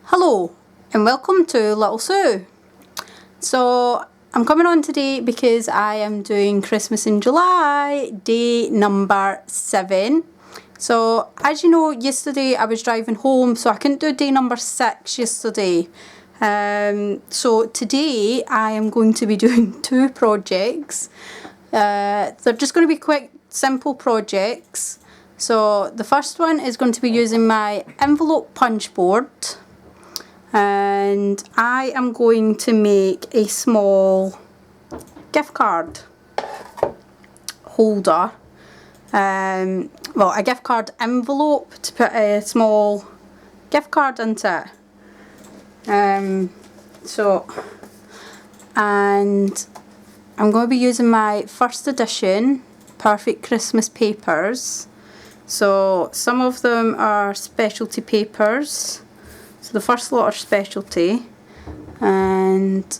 Hello and welcome to Little Sue. So I'm coming on today because I am doing Christmas in July, day number 7. So as you know, yesterday I was driving home, so I couldn't do day number 6 yesterday. So today I am going to be doing 2 projects. They're just going to be quick, simple projects. So the first one is going to be using my envelope punch board. And I am going to make a small gift card holder, well, a gift card envelope to put a small gift card into it. And I'm going to be using my first edition Perfect Christmas papers. So some of them are specialty papers. So the first lot are specialty, and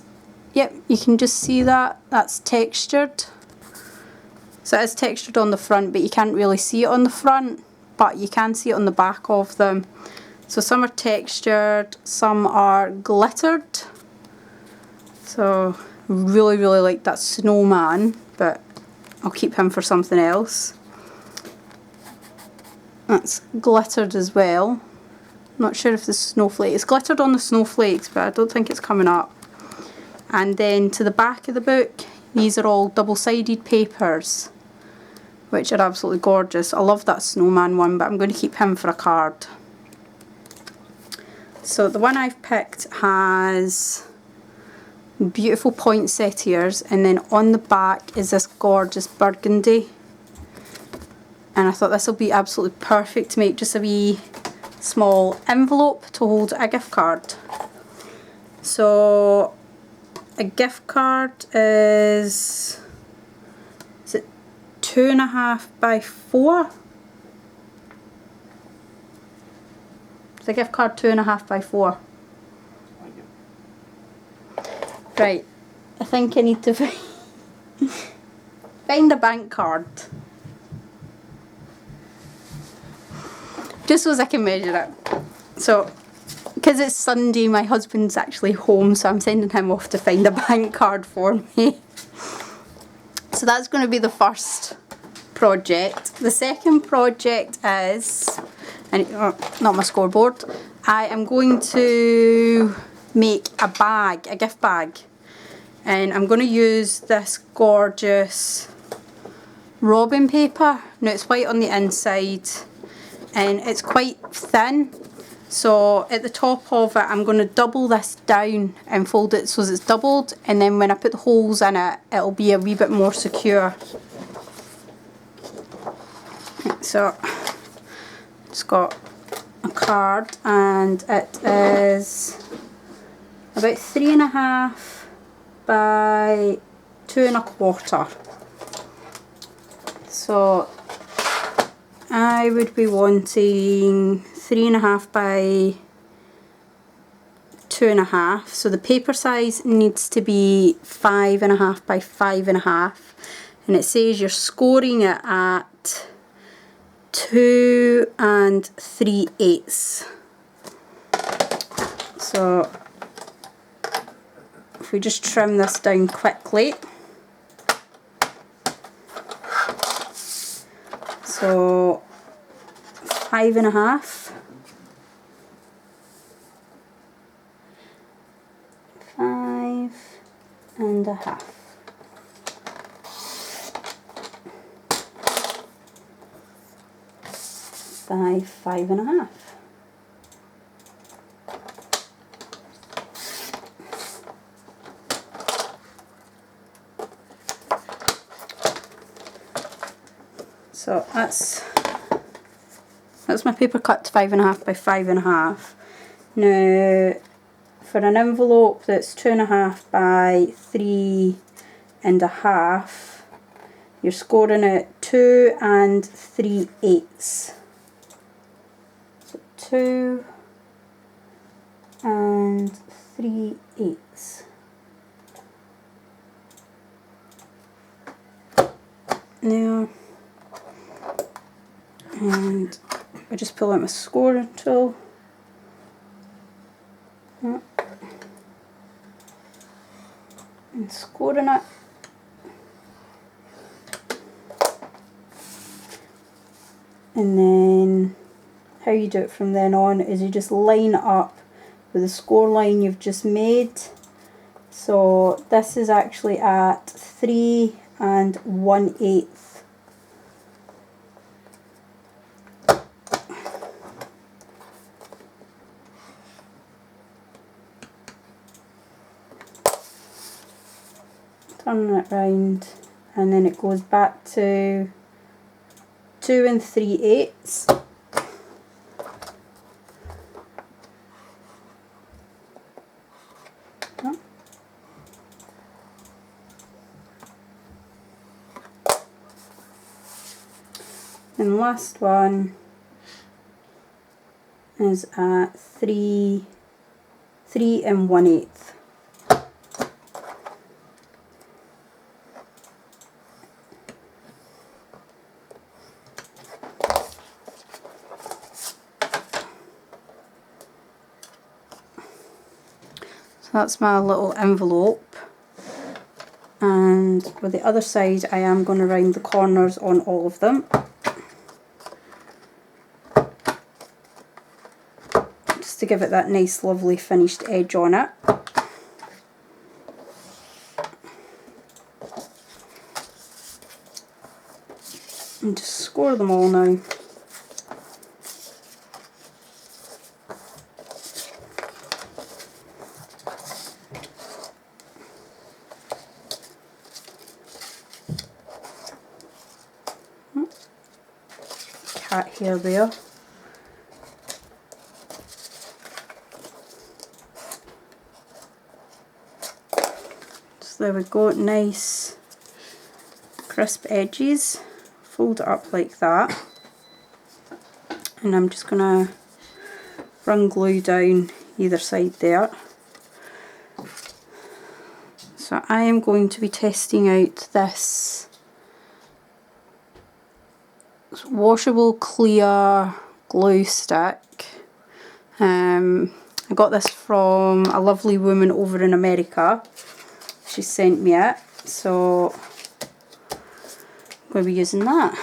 yep, you can just see that's textured. So it is textured on the front, but you can't really see it on the front, but you can see it on the back of them. So some are textured, some are glittered. So really like that snowman, but I'll keep him for something else. That's glittered as well. Not sure if the snowflake, it's glittered on the snowflakes, but I don't think it's coming up. And then to the back of the book, these are all double-sided papers, which are absolutely gorgeous. I love that snowman one, but I'm going to keep him for a card. So the one I've picked has beautiful poinsettias, and then on the back is this gorgeous burgundy. And I thought this will be absolutely perfect to make just a wee small envelope to hold a gift card. So a gift card is it 2.5 by 4? Is a gift card 2.5 by 4? Right, I think I need to find a bank card. Just so as I can measure it. So, because it's Sunday, my husband's actually home, so I'm sending him off to find a bank card for me. So that's going to be the first project. The second project is, and not my scoreboard, I am going to make a bag, a gift bag. And I'm going to use this gorgeous robin paper. Now it's white on the inside, and it's quite thin, so at the top of it I'm going to double this down and fold it so it's doubled, and then when I put the holes in it, it'll be a wee bit more secure. So it's got a card, and it is about 3.5 by 2.25. So I would be wanting 3.5 by 2.5. So the paper size needs to be 5.5 by 5.5, and it says you're scoring it at 2 3/8. So if we just trim this down quickly. So 5.5, 5.5, 5.5. So that's my paper cut to 5.5 by 5.5. Now for an envelope that's 2.5 by 3.5, you're scoring at 2 3/8. So 2 3/8. Now, and I just pull out my scoring tool. And scoring it. And then how you do it from then on is you just line it up with the score line you've just made. So this is actually at 3 1/8. Turn it round, and then it goes back to 2 3/8. And last one is at 3 1/8. So that's my little envelope, and with the other side I am going to round the corners on all of them. To give it that nice lovely finished edge on it. And just score them all now. Cat hair there. There we go, nice crisp edges. Fold it up like that, and I'm just gonna run glue down either side there. So I am going to be testing out this washable clear glue stick. I got this from a lovely woman over in America. She sent me it, so I'm going to be using that.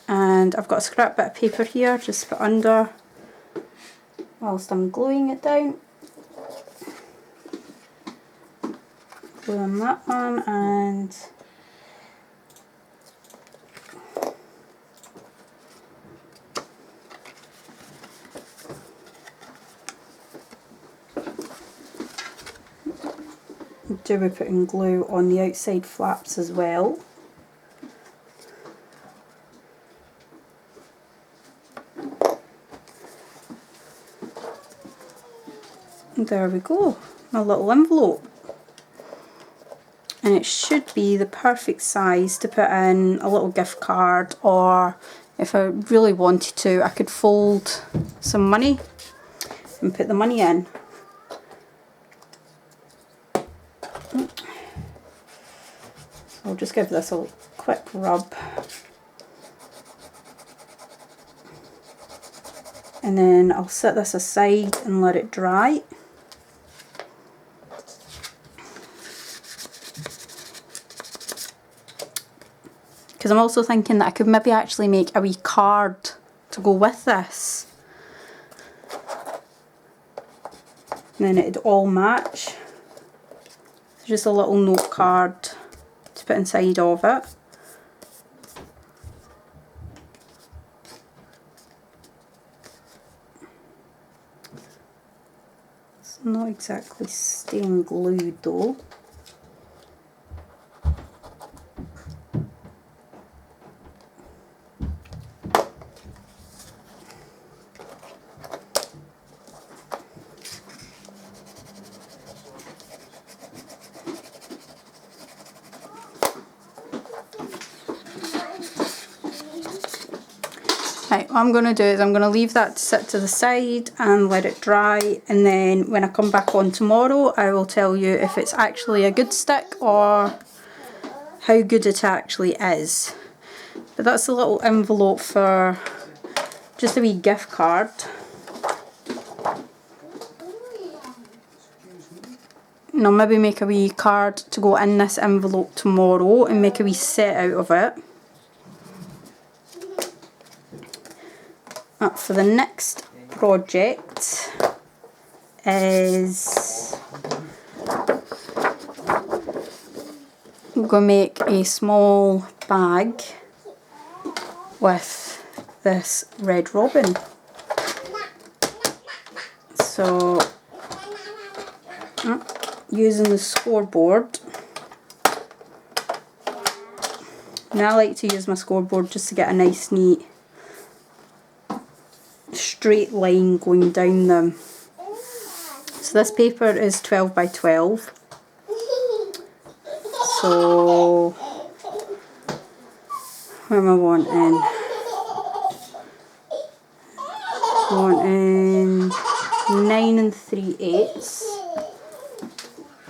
And I've got a scrap bit of paper here just to put under whilst I'm gluing it down. Glue on that one, and do be putting glue on the outside flaps as well. And there we go, my little envelope. And it should be the perfect size to put in a little gift card, or if I really wanted to, I could fold some money and put the money in. I'll just give this a quick rub, and then I'll set this aside and let it dry. Because I'm also thinking that I could maybe actually make a wee card to go with this, and then it'd all match. Just a little note card to put inside of it. It's not exactly staying glued though. Right, what I'm going to do is I'm going to leave that to sit to the side and let it dry, and then when I come back on tomorrow I will tell you if it's actually a good stick or how good it actually is. But that's a little envelope for just a wee gift card. and I'll maybe make a wee card to go in this envelope tomorrow and make a wee set out of it. For the next project is I'm going to make a small bag with this red robin. So using the scoreboard. Now I like to use my scoreboard just to get a nice neat straight line going down them. So this paper is 12 by 12. So what am I wanting? Wanting 9 3/8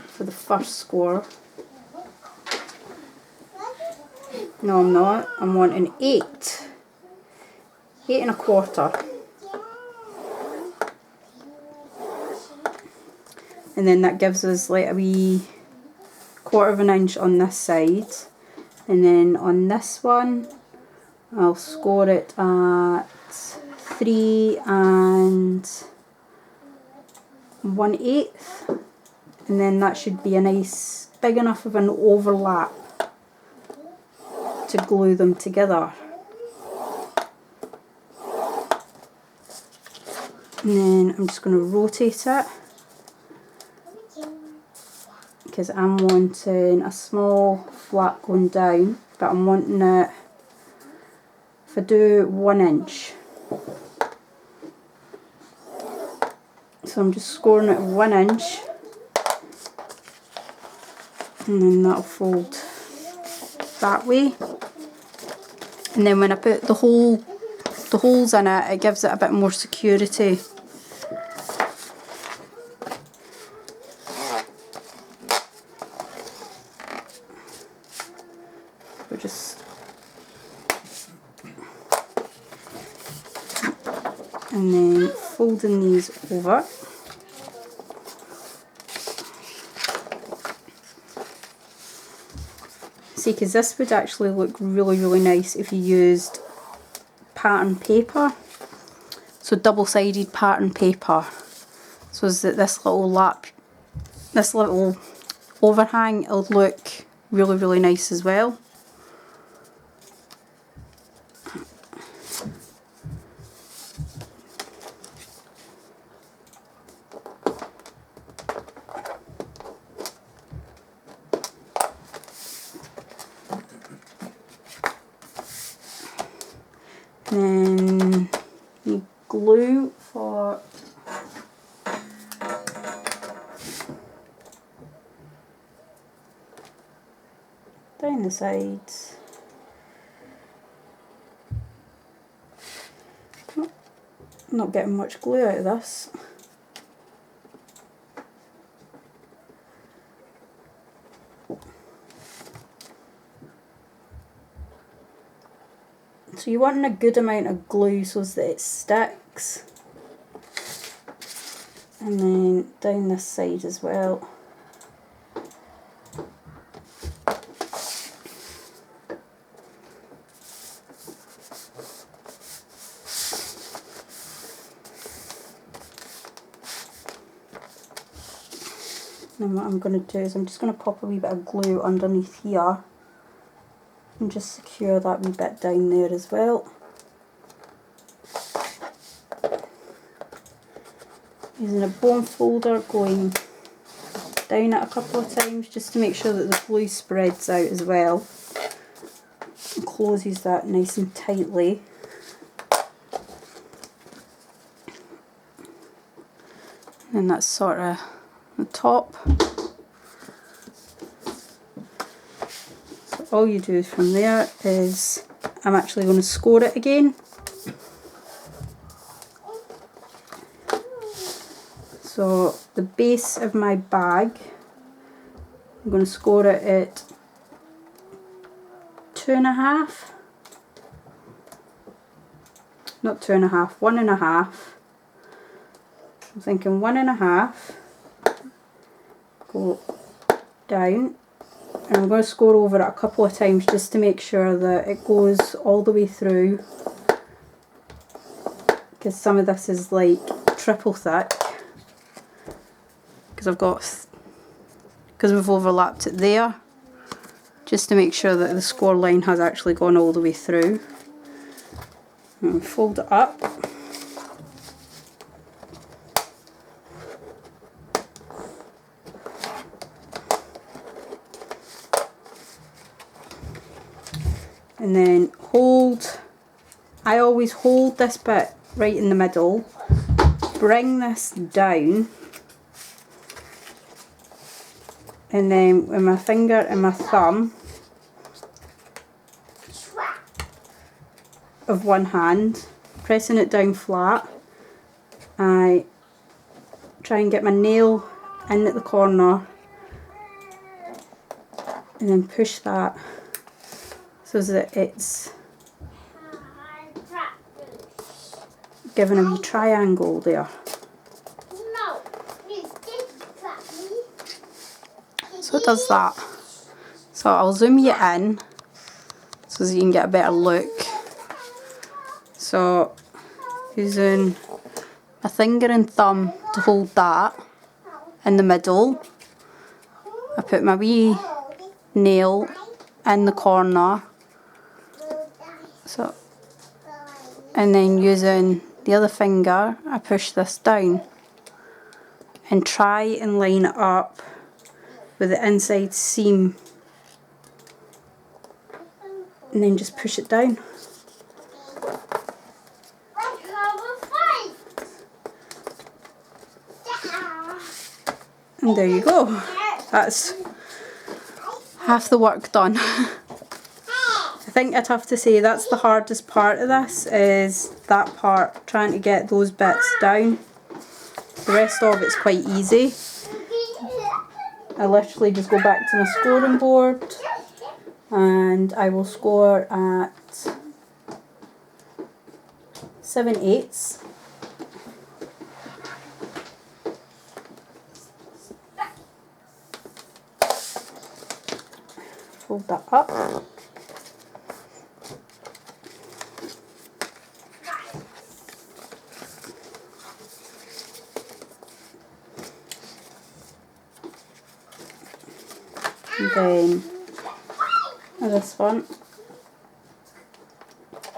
for the first score. No, I'm not. I'm wanting 8 1/4. And then that gives us like a wee 1/4 inch on this side. And then on this one, I'll score it at 3 1/8. And then that should be a nice, big enough of an overlap to glue them together. And then I'm just going to rotate it, because I'm wanting a small flap going down, but I'm wanting it, if I do 1 inch. So I'm just scoring it 1 inch, and then that'll fold that way. And then when I put the holes in it, it gives it a bit more security. We're just, and then folding these over. See, because this would actually look really nice if you used pattern paper, so double-sided pattern paper, so that this little overhang will look really nice as well. Then you glue for down the sides. Not getting much glue out of this. So you want a good amount of glue so that it sticks. And then down this side as well. And what I'm going to do is I'm just going to pop a wee bit of glue underneath here and just secure that wee bit down there as well. Using a bone folder, going down it a couple of times just to make sure that the glue spreads out as well and closes that nice and tightly. And that's sort of the top. So all you do from there is, I'm actually going to score it again. So the base of my bag, I'm going to score it at 2.5. Not 2.5, 1.5. I'm thinking 1.5. go down, and I'm going to score over it a couple of times just to make sure that it goes all the way through, because some of this is like triple thick, because we've overlapped it there, just to make sure that the score line has actually gone all the way through. And fold it up. And then I always hold this bit right in the middle, bring this down, and then with my finger and my thumb of one hand, pressing it down flat, I try and get my nail in at the corner and then push that so that it's giving a wee triangle there. So it does that. So I'll zoom you in so that you can get a better look. So using my finger and thumb to hold that in the middle, I put my wee nail in the corner, so, and then using the other finger I push this down and try and line it up with the inside seam, and then just push it down. And there you go. That's half the work done. I think I'd have to say that's the hardest part of this, is that part, trying to get those bits down. The rest of it's quite easy. I literally just go back to my scoring board and I will score at 7/8. Fold that up. And then this one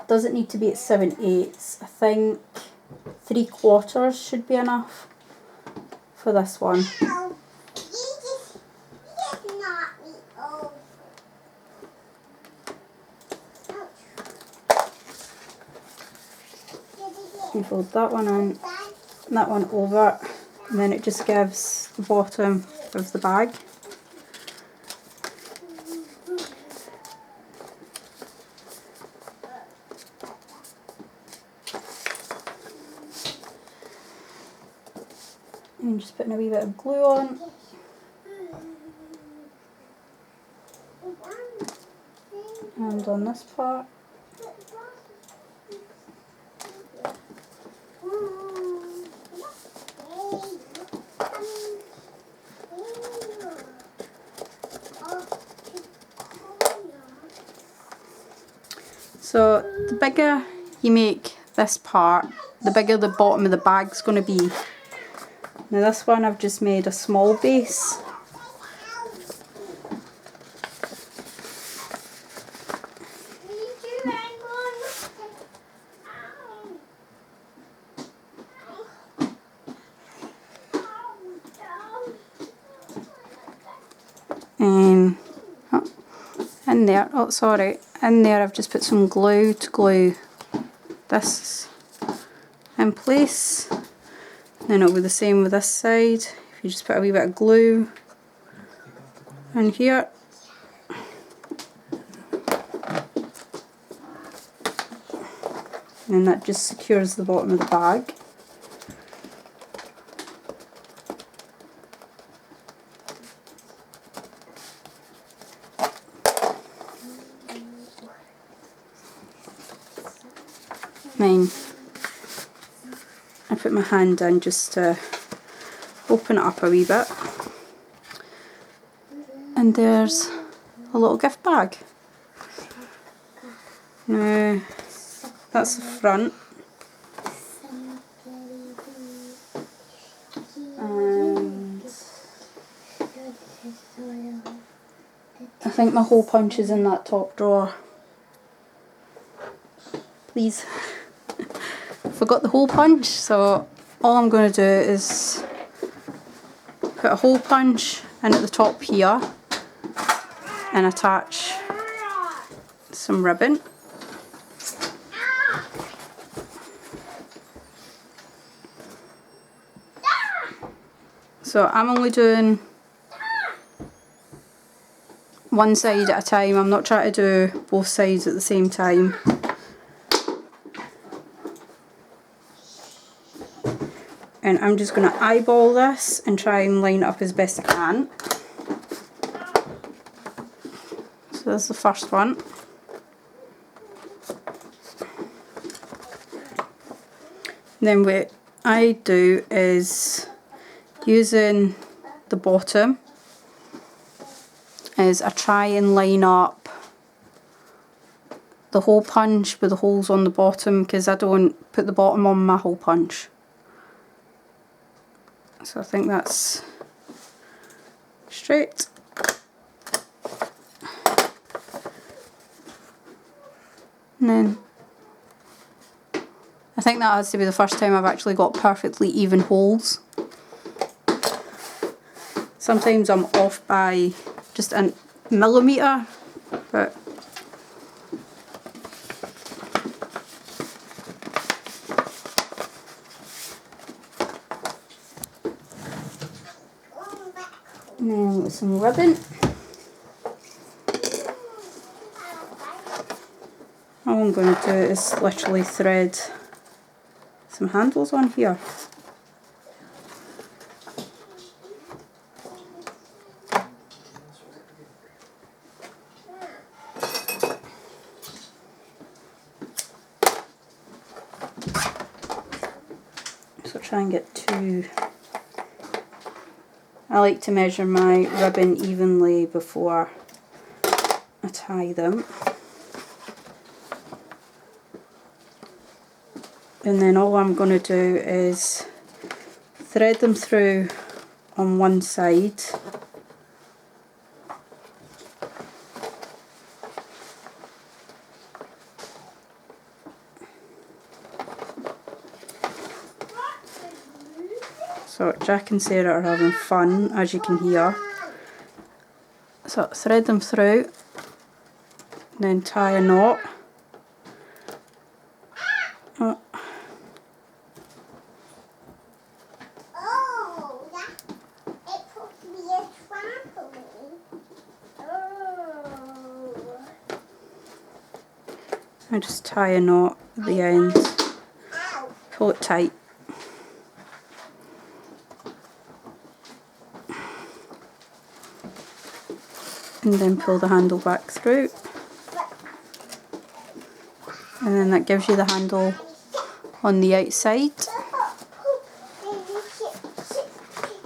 doesn't need to be at 7/8. I think 3/4 should be enough for this one. You fold that one in, that one over, and then it just gives the bottom of the bag. And just putting a wee bit of glue on. And on this part. So the bigger you make this part, the bigger the bottom of the bag's going to be. Now this one I've just made a small base. In there, oh sorry, in there I've just put some glue to glue this in place. Then it'll be the same with this side. If you just put a wee bit of glue in here. And that just secures the bottom of the bag. Then I put my hand in just to open it up a wee bit. And there's a little gift bag. Now, that's the front. And I think my hole punch is in that top drawer. Please. Forgot the hole punch, so all I'm going to do is put a hole punch in at the top here and attach some ribbon. So I'm only doing one side at a time. I'm not trying to do both sides at the same time. And I'm just going to eyeball this and try and line it up as best I can. So that's the first one. Then what I do is, using the bottom, is I try and line up the hole punch with the holes on the bottom, because I don't put the bottom on my hole punch. So I think that's straight. And then I think that has to be the first time I've actually got perfectly even holes. Sometimes I'm off by just a millimetre, but now with some ribbon. All I'm going to do is literally thread some handles on here. So try and get two. I like to measure my ribbon evenly before I tie them. And then all I'm going to do is thread them through on one side. So Jack and Sarah are having fun, as you can hear. So thread them through, then tie a knot. I just tie a knot at the end, pull it tight. And then pull the handle back through. And then that gives you the handle on the outside.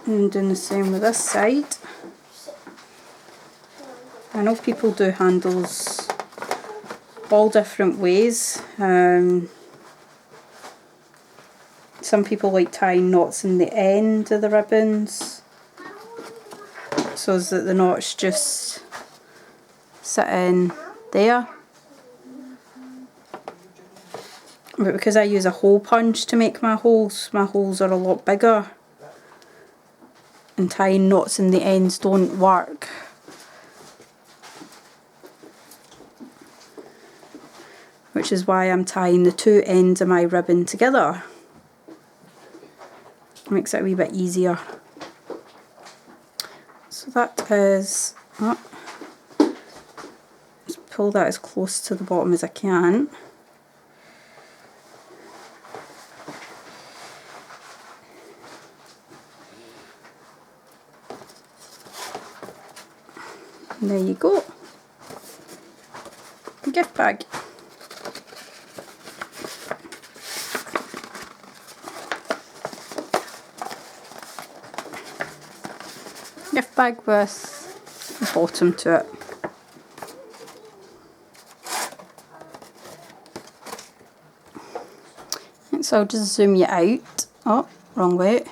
And doing the same with this side. I know people do handles all different ways. Some people like tying knots in the end of the ribbons, so that the knots just sit in there. But because I use a hole punch to make my holes are a lot bigger, and tying knots in the ends don't work. Which is why I'm tying the two ends of my ribbon together. It makes it a wee bit easier. So that is, just pull that as close to the bottom as I can. And there you go. A gift bag. Gift bag with bottom to it. So I'll just zoom you out. Oh, wrong way.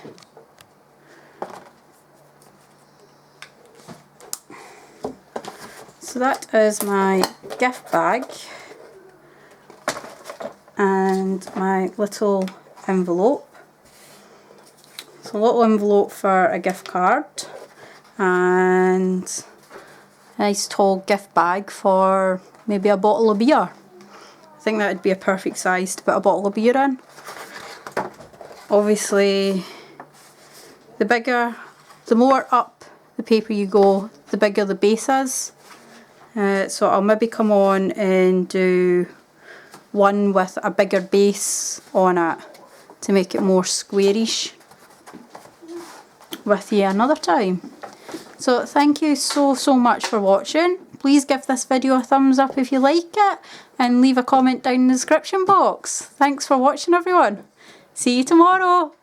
So that is my gift bag and my little envelope. So a little envelope for a gift card and a nice tall gift bag for maybe a bottle of beer. I think that would be a perfect size to put a bottle of beer in. Obviously, the more up the paper you go, the bigger the base is. So I'll maybe come on and do one with a bigger base on it to make it more squarish with you another time. So thank you so much for watching. Please give this video a thumbs up if you like it and leave a comment down in the description box. Thanks for watching everyone. See you tomorrow.